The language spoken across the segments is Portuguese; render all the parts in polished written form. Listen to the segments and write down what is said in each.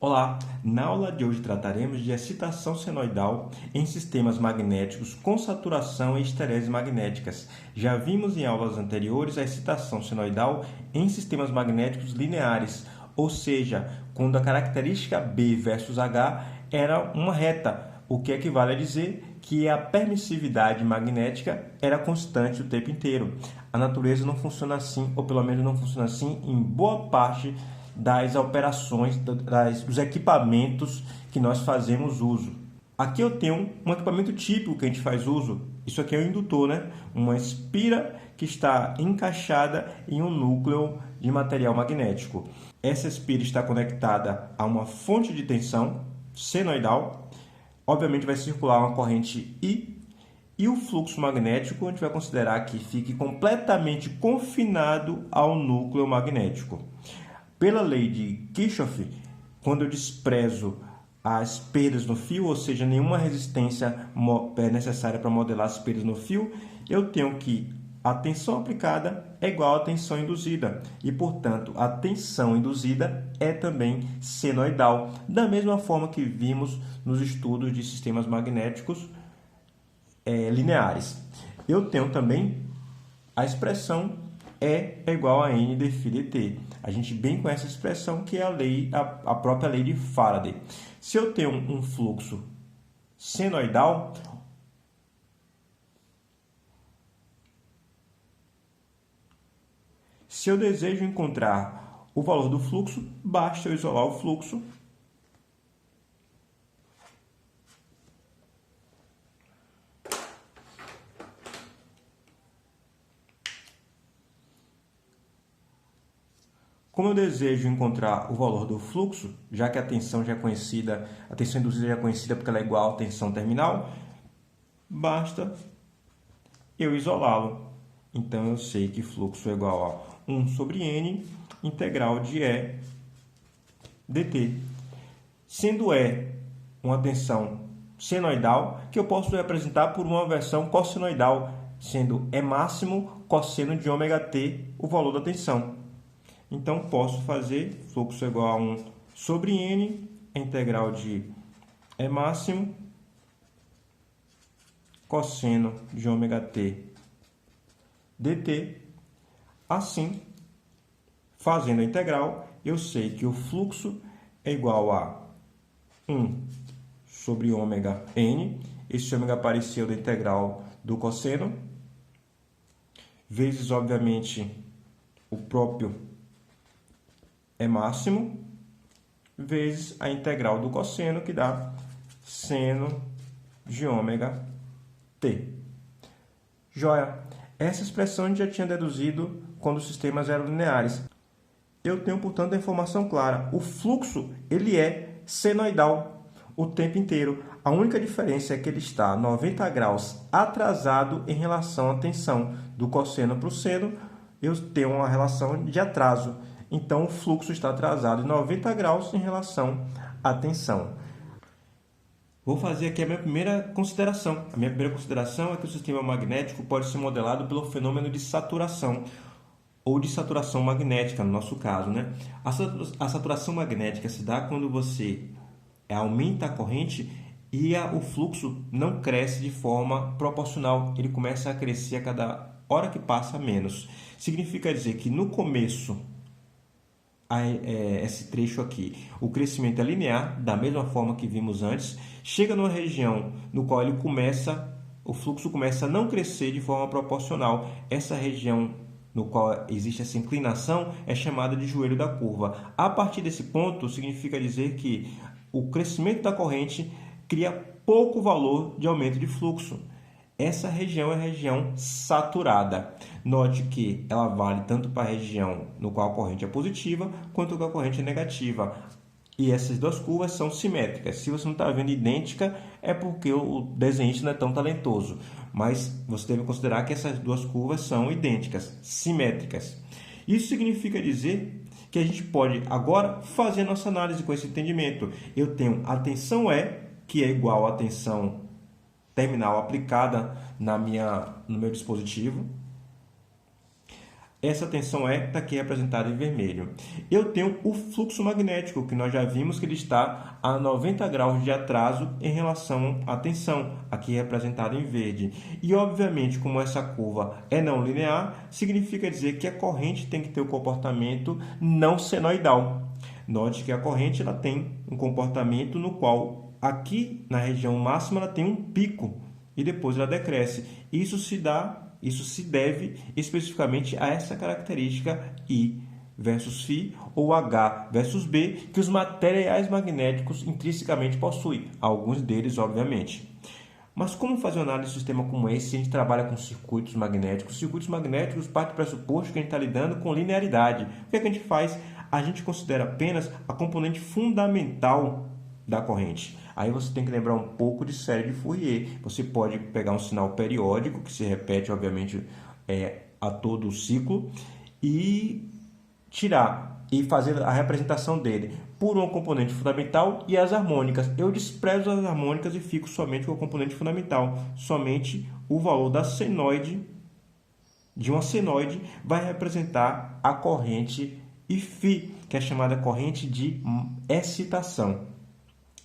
Olá, na aula de hoje trataremos de excitação senoidal em sistemas magnéticos com saturação e esterese magnéticas. Já vimos em aulas anteriores a excitação senoidal em sistemas magnéticos lineares, ou seja, quando a característica B versus H era uma reta, o que equivale a dizer que a permissividade magnética era constante o tempo inteiro. A natureza não funciona assim, ou pelo menos não funciona assim em boa parte das operações, dos equipamentos que nós fazemos uso. Aqui eu tenho um equipamento típico que a gente faz uso. Isso aqui é um indutor, né? Uma espira que está encaixada em um núcleo de material magnético. Essa espira está conectada a uma fonte de tensão senoidal. Obviamente vai circular uma corrente I. E o fluxo magnético a gente vai considerar que fique completamente confinado ao núcleo magnético. Pela lei de Kirchhoff, quando eu desprezo as perdas no fio, ou seja, nenhuma resistência é necessária para modelar as perdas no fio, eu tenho que a tensão aplicada é igual à tensão induzida. E, portanto, a tensão induzida é também senoidal, da mesma forma que vimos nos estudos de sistemas magnéticos lineares. Eu tenho também a expressão E é igual a N dφ dt. A gente bem conhece a expressão que é a própria lei de Faraday. Se eu tenho um fluxo senoidal, se eu desejo encontrar o valor do fluxo, basta eu isolar o fluxo . Como eu desejo encontrar o valor do fluxo, já que a tensão já é conhecida, a tensão induzida já é conhecida porque ela é igual à tensão terminal, basta eu isolá-lo. Então, eu sei que fluxo é igual a 1 sobre N, integral de E dt. Sendo E uma tensão senoidal, que eu posso representar por uma versão cossenoidal, sendo E máximo cosseno de ômega t o valor da tensão. Então, posso fazer fluxo igual a 1 sobre N, integral de E máximo, cosseno de ômega t dt. Assim, fazendo a integral, eu sei que o fluxo é igual a 1 sobre ômega N. Esse ômega apareceu da integral do cosseno, vezes, obviamente, o próprio E máximo, vezes a integral do cosseno, que dá seno de ômega t. Joia! Essa expressão a gente já tinha deduzido quando os sistemas eram lineares. Eu tenho, portanto, a informação clara. O fluxo ele é senoidal o tempo inteiro. A única diferença é que ele está 90 graus atrasado em relação à tensão. Do cosseno para o seno, eu tenho uma relação de atraso. Então, o fluxo está atrasado em 90 graus em relação à tensão. Vou fazer aqui a minha primeira consideração. A minha primeira consideração é que o sistema magnético pode ser modelado pelo fenômeno de saturação, ou de saturação magnética, no nosso caso, né? A saturação magnética se dá quando você aumenta a corrente e o fluxo não cresce de forma proporcional. Ele começa a crescer a cada hora que passa menos. Significa dizer que no começo, esse trecho aqui, o crescimento é linear, da mesma forma que vimos antes, chega numa região no qual o fluxo começa a não crescer de forma proporcional. Essa região no qual existe essa inclinação é chamada de joelho da curva. A partir desse ponto, significa dizer que o crescimento da corrente cria pouco valor de aumento de fluxo. Essa região é a região saturada. Note que ela vale tanto para a região no qual a corrente é positiva, quanto que a corrente é negativa. E essas duas curvas são simétricas. Se você não está vendo idêntica, é porque o desenhista não é tão talentoso. Mas você deve considerar que essas duas curvas são idênticas, simétricas. Isso significa dizer que a gente pode agora fazer a nossa análise com esse entendimento. Eu tenho a tensão E, que é igual à tensão terminal aplicada no meu dispositivo. essa tensão E está aqui representada em vermelho. Eu tenho o fluxo magnético, que nós já vimos que ele está a 90 graus de atraso em relação à tensão, aqui representada em verde. E, obviamente, como essa curva é não linear, significa dizer que a corrente tem que ter o comportamento não senoidal. Note que a corrente ela tem um comportamento no qual, aqui na região máxima, ela tem um pico e depois ela decresce. Isso se deve especificamente a essa característica I versus φ ou H versus B que os materiais magnéticos intrinsecamente possuem, alguns deles, obviamente. Mas como fazer uma análise de um sistema como esse se a gente trabalha com circuitos magnéticos? Circuitos magnéticos parte do pressuposto que a gente está lidando com linearidade. O que é que a gente faz? A gente considera apenas a componente fundamental da corrente. Aí você tem que lembrar um pouco de série de Fourier. Você pode pegar um sinal periódico, que se repete, obviamente, a todo o ciclo, e tirar e fazer a representação dele por uma componente fundamental e as harmônicas. Eu desprezo as harmônicas e fico somente com a componente fundamental. Somente o valor da senoide, de uma senoide, vai representar a corrente Φ, que é chamada corrente de excitação.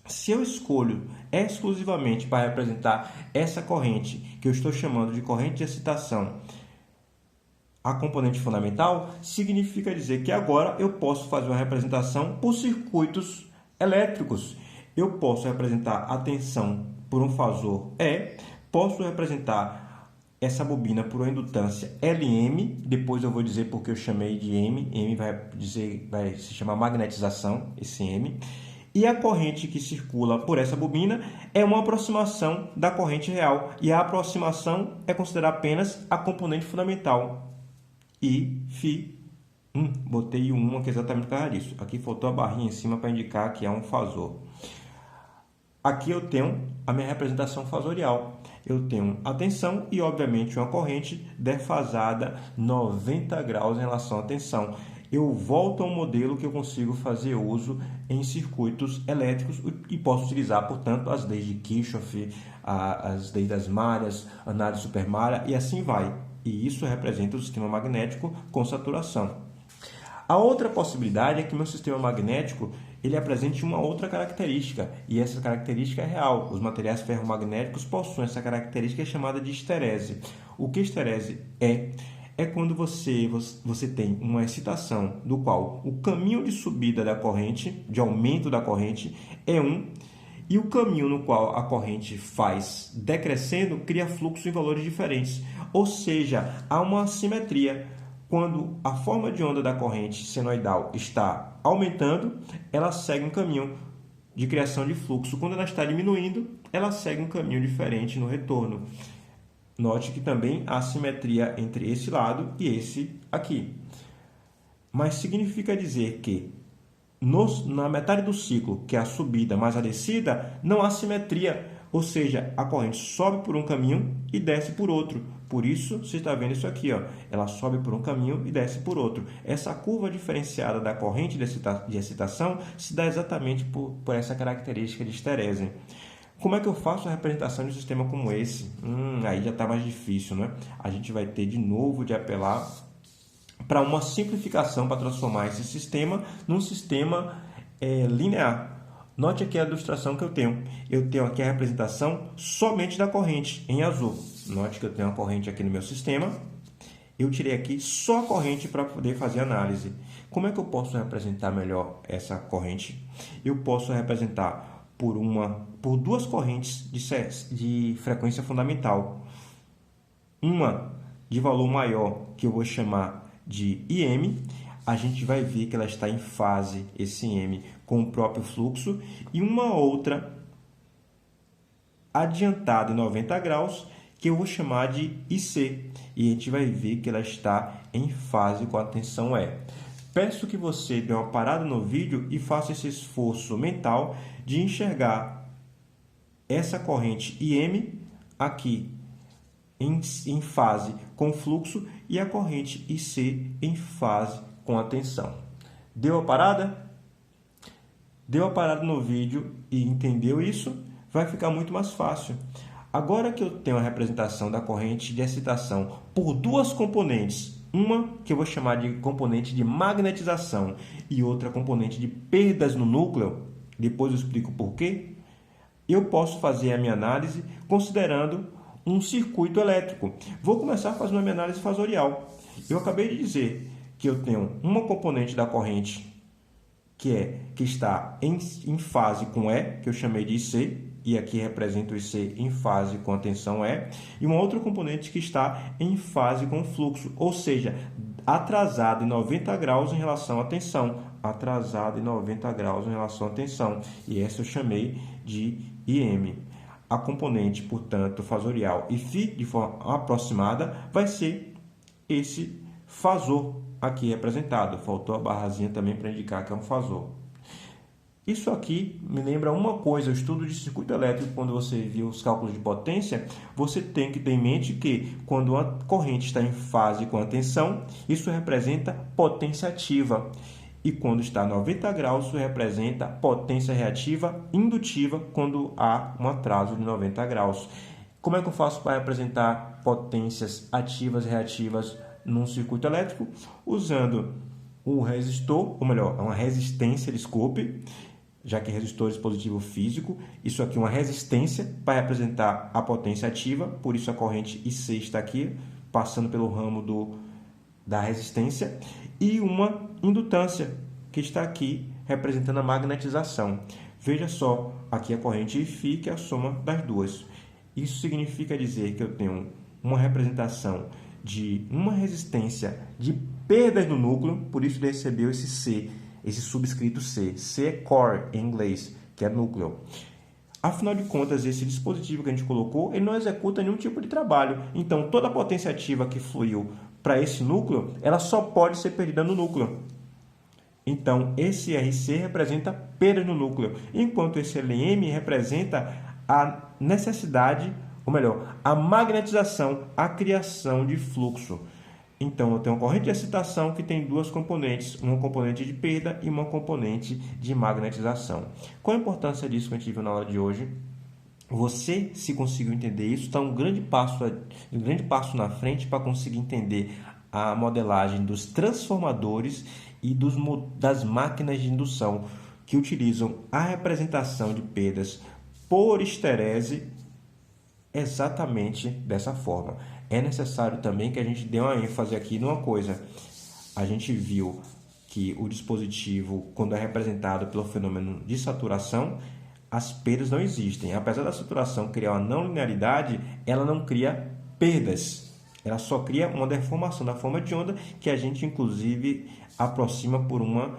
Se eu escolho exclusivamente para representar essa corrente, que eu estou chamando de corrente de excitação, a componente fundamental, significa dizer que agora eu posso fazer uma representação por circuitos elétricos. Eu posso representar a tensão por um fasor E, posso representar essa bobina por uma indutância Lm, depois eu vou dizer porque eu chamei de M, M vai se chamar magnetização, esse M. E a corrente que circula por essa bobina é uma aproximação da corrente real. E a aproximação é considerada apenas a componente fundamental. I, Φ. Botei o 1 aqui exatamente por causa disso. Aqui faltou a barrinha em cima para indicar que é um fasor. Aqui eu tenho a minha representação fasorial. Eu tenho a tensão e, obviamente, uma corrente defasada 90 graus em relação à tensão. Eu volto ao modelo que eu consigo fazer uso em circuitos elétricos e posso utilizar, portanto, as leis de Kirchhoff, as leis das malhas, análise supermalha e assim vai. E isso representa o sistema magnético com saturação. A outra possibilidade é que meu sistema magnético ele apresente uma outra característica, e essa característica é real. Os materiais ferromagnéticos possuem essa característica chamada de esterese. O que esterese é? É quando você tem uma excitação do qual o caminho de subida da corrente, de aumento da corrente, é 1, e o caminho no qual a corrente faz decrescendo cria fluxo em valores diferentes. Ou seja, há uma assimetria. Quando a forma de onda da corrente senoidal está aumentando, ela segue um caminho de criação de fluxo. Quando ela está diminuindo, ela segue um caminho diferente no retorno. Note que também há simetria entre esse lado e esse aqui. Mas significa dizer que na metade do ciclo, que é a subida mais a descida, não há simetria. Ou seja, a corrente sobe por um caminho e desce por outro. Por isso, você está vendo isso aqui, ó. Ela sobe por um caminho e desce por outro. Essa curva diferenciada da corrente de excitação se dá exatamente por essa característica de esterese. Como é que eu faço a representação de um sistema como esse? Aí já está mais difícil, né? A gente vai ter de novo de apelar para uma simplificação para transformar esse sistema num sistema linear. Note aqui a ilustração que eu tenho. Eu tenho aqui a representação somente da corrente, em azul. Note que eu tenho uma corrente aqui no meu sistema. Eu tirei aqui só a corrente para poder fazer análise. Como é que eu posso representar melhor essa corrente? Eu posso representar por duas correntes de frequência fundamental. Uma de valor maior, que eu vou chamar de IM. A gente vai ver que ela está em fase, esse M, com o próprio fluxo. E uma outra adiantada em 90 graus, que eu vou chamar de IC. E a gente vai ver que ela está em fase com a tensão E. Peço que você dê uma parada no vídeo e faça esse esforço mental de enxergar essa corrente IM aqui em fase com fluxo e a corrente IC em fase com a tensão. Deu a parada? Deu a parada no vídeo e entendeu isso? Vai ficar muito mais fácil. Agora que eu tenho a representação da corrente de excitação por duas componentes Uma que eu vou chamar de componente de magnetização e outra componente de perdas no núcleo, depois eu explico por quê, eu posso fazer a minha análise considerando um circuito elétrico. Vou começar fazendo a minha análise fasorial. Eu acabei de dizer que eu tenho uma componente da corrente que está em fase com E, que eu chamei de IC, e aqui represento o IC em fase com a tensão E, e uma outra componente que está em fase com o fluxo, ou seja, atrasado em 90 graus em relação à tensão, atrasado em 90 graus em relação à tensão, e essa eu chamei de IM. A componente, portanto, fasorial e φ de forma aproximada vai ser esse fasor aqui representado. Faltou a barrazinha também para indicar que é um fasor. Isso aqui me lembra uma coisa, o estudo de circuito elétrico, quando você viu os cálculos de potência, você tem que ter em mente que quando a corrente está em fase com a tensão, isso representa potência ativa. E quando está a 90 graus, isso representa potência reativa indutiva quando há um atraso de 90 graus. Como é que eu faço para representar potências ativas e reativas num circuito elétrico? Usando um resistor, ou melhor, uma resistência, desculpe, já que resistor é dispositivo físico, isso aqui é uma resistência para representar a potência ativa, por isso a corrente IC está aqui, passando pelo ramo da resistência, e uma indutância, que está aqui representando a magnetização. Veja só, aqui a corrente φ, que é a soma das duas. Isso significa dizer que eu tenho uma representação de uma resistência de perdas no núcleo, por isso ele recebeu esse C, esse subscrito C. C é core em inglês, que é núcleo. Afinal de contas, esse dispositivo que a gente colocou, ele não executa nenhum tipo de trabalho. Então, toda a potência ativa que fluiu para esse núcleo, ela só pode ser perdida no núcleo. Então, esse RC representa perda no núcleo, enquanto esse LM representa a necessidade, ou melhor, a magnetização, a criação de fluxo. Então, eu tenho uma corrente de excitação que tem duas componentes, uma componente de perda e uma componente de magnetização. Qual a importância disso que a gente viu na aula de hoje? Você, se conseguiu entender isso, está um grande passo na frente para conseguir entender a modelagem dos transformadores e das máquinas de indução que utilizam a representação de perdas por histerese exatamente dessa forma. É necessário também que a gente dê uma ênfase aqui numa coisa. A gente viu que o dispositivo, quando é representado pelo fenômeno de saturação, as perdas não existem. Apesar da saturação criar uma não linearidade, ela não cria perdas. Ela só cria uma deformação da forma de onda que a gente, inclusive, aproxima por uma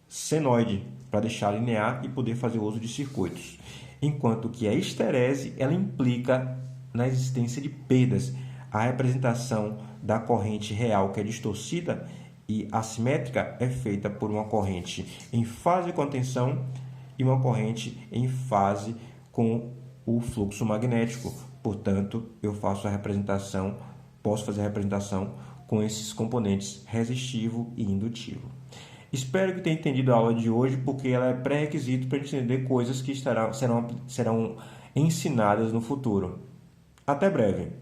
senoide para deixar linear e poder fazer uso de circuitos. Enquanto que a histerese, ela implica na existência de perdas. A representação da corrente real, que é distorcida e assimétrica, é feita por uma corrente em fase com a tensão e uma corrente em fase com o fluxo magnético. Portanto, eu posso fazer a representação com esses componentes resistivo e indutivo. Espero que tenha entendido a aula de hoje, porque ela é pré-requisito para entender coisas que serão ensinadas no futuro. Até breve!